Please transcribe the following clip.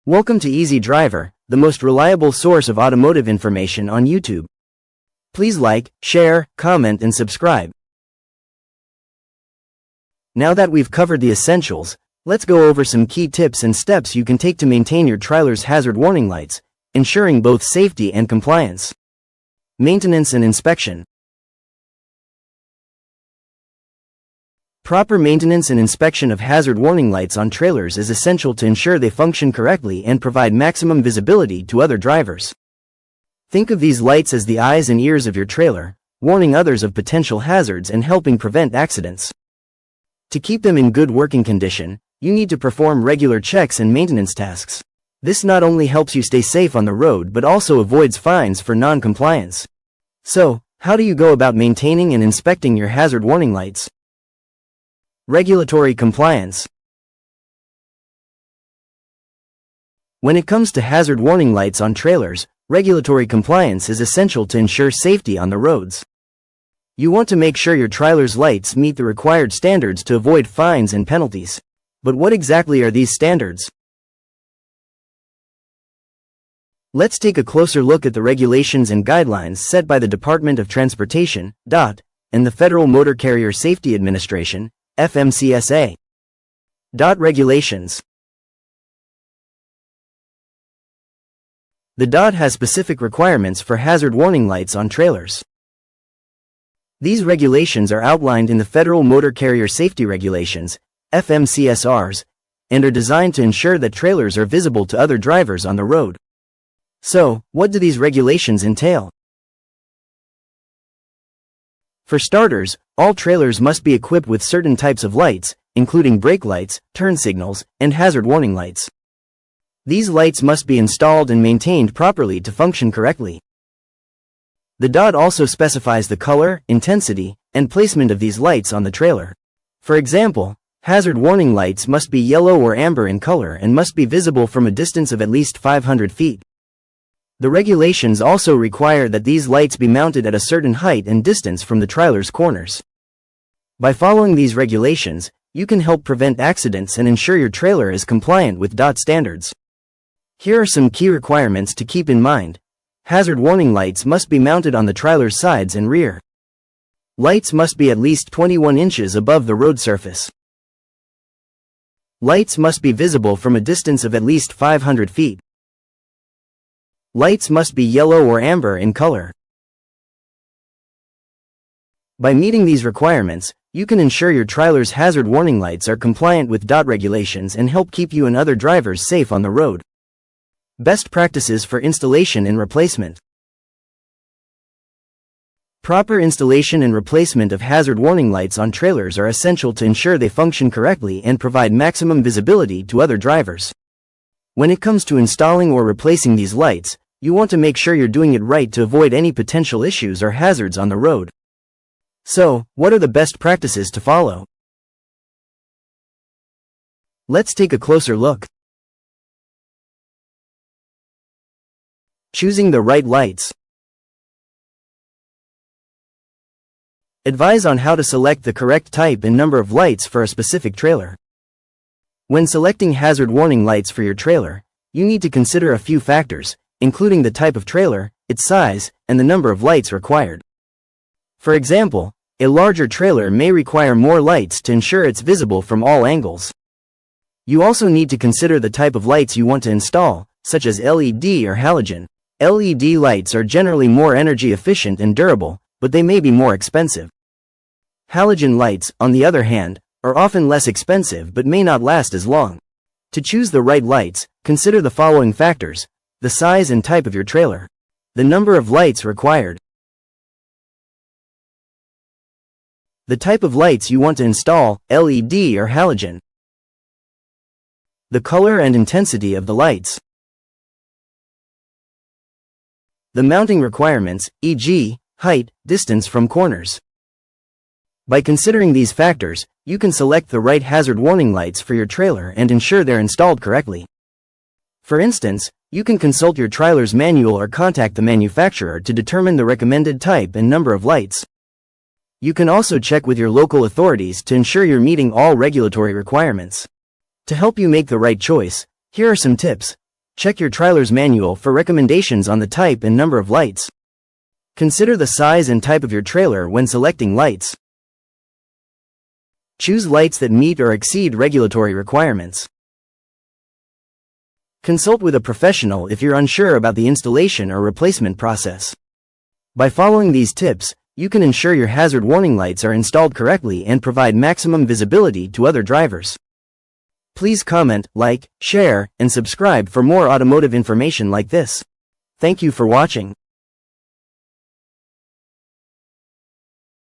Welcome to Easy Driver, the most reliable source of automotive information on YouTube. Please like, share, comment and subscribe. Now that we've covered the essentials, let's go over some key tips and steps you can take to maintain your trailer's hazard warning lights, ensuring both safety and compliance. Maintenance and inspection. Proper maintenance and inspection of hazard warning lights on trailers is essential to ensure they function correctly and provide maximum visibility to other drivers. Think of these lights as the eyes and ears of your trailer, warning others of potential hazards and helping prevent accidents. To keep them in good working condition, you need to perform regular checks and maintenance tasks. This not only helps you stay safe on the road but also avoids fines for non-compliance. So, how do you go about maintaining and inspecting your hazard warning lights? Regulatory compliance. When it comes to hazard warning lights on trailers, regulatory compliance is essential to ensure safety on the roads. You want to make sure your trailer's lights meet the required standards to avoid fines and penalties. But what exactly are these standards? Let's take a closer look at the regulations and guidelines set by the Department of Transportation, DOT, and the Federal Motor Carrier Safety Administration, FMCSA. DOT regulations. The DOT has specific requirements for hazard warning lights on trailers. These regulations are outlined in the Federal Motor Carrier Safety Regulations, FMCSRs, and are designed to ensure that trailers are visible to other drivers on the road. So, what do these regulations entail? For starters, all trailers must be equipped with certain types of lights, including brake lights, turn signals, and hazard warning lights. These lights must be installed and maintained properly to function correctly. The DOT also specifies the color, intensity, and placement of these lights on the trailer. For example, hazard warning lights must be yellow or amber in color and must be visible from a distance of at least 500 feet. The regulations also require that these lights be mounted at a certain height and distance from the trailer's corners. By following these regulations, you can help prevent accidents and ensure your trailer is compliant with DOT standards. Here are some key requirements to keep in mind. Hazard warning lights must be mounted on the trailer's sides and rear. Lights must be at least 21 inches above the road surface. Lights must be visible from a distance of at least 500 feet. Lights must be yellow or amber in color. By meeting these requirements, you can ensure your trailer's hazard warning lights are compliant with DOT regulations and help keep you and other drivers safe on the road. Best practices for installation and replacement. Proper installation and replacement of hazard warning lights on trailers are essential to ensure they function correctly and provide maximum visibility to other drivers. When it comes to installing or replacing these lights, you want to make sure you're doing it right to avoid any potential issues or hazards on the road. So, what are the best practices to follow? Let's take a closer look. Choosing the right lights. Advise on how to select the correct type and number of lights for a specific trailer. When selecting hazard warning lights for your trailer, you need to consider a few factors, including the type of trailer, its size, and the number of lights required. For example, a larger trailer may require more lights to ensure it's visible from all angles. You also need to consider the type of lights you want to install, such as LED or halogen. LED lights are generally more energy efficient and durable, but they may be more expensive. Halogen lights, on the other hand, are often less expensive but may not last as long. To choose the right lights, consider the following factors: the size and type of your trailer, the number of lights required, the type of lights you want to install, LED or halogen, the color and intensity of the lights, the mounting requirements, e.g., height, distance from corners. By considering these factors, you can select the right hazard warning lights for your trailer and ensure they're installed correctly. For instance, you can consult your trailer's manual or contact the manufacturer to determine the recommended type and number of lights. You can also check with your local authorities to ensure you're meeting all regulatory requirements. To help you make the right choice, here are some tips. Check your trailer's manual for recommendations on the type and number of lights. Consider the size and type of your trailer when selecting lights. Choose lights that meet or exceed regulatory requirements. Consult with a professional if you're unsure about the installation or replacement process. By following these tips, you can ensure your hazard warning lights are installed correctly and provide maximum visibility to other drivers. Please comment, like, share, and subscribe for more automotive information like this. Thank you for watching.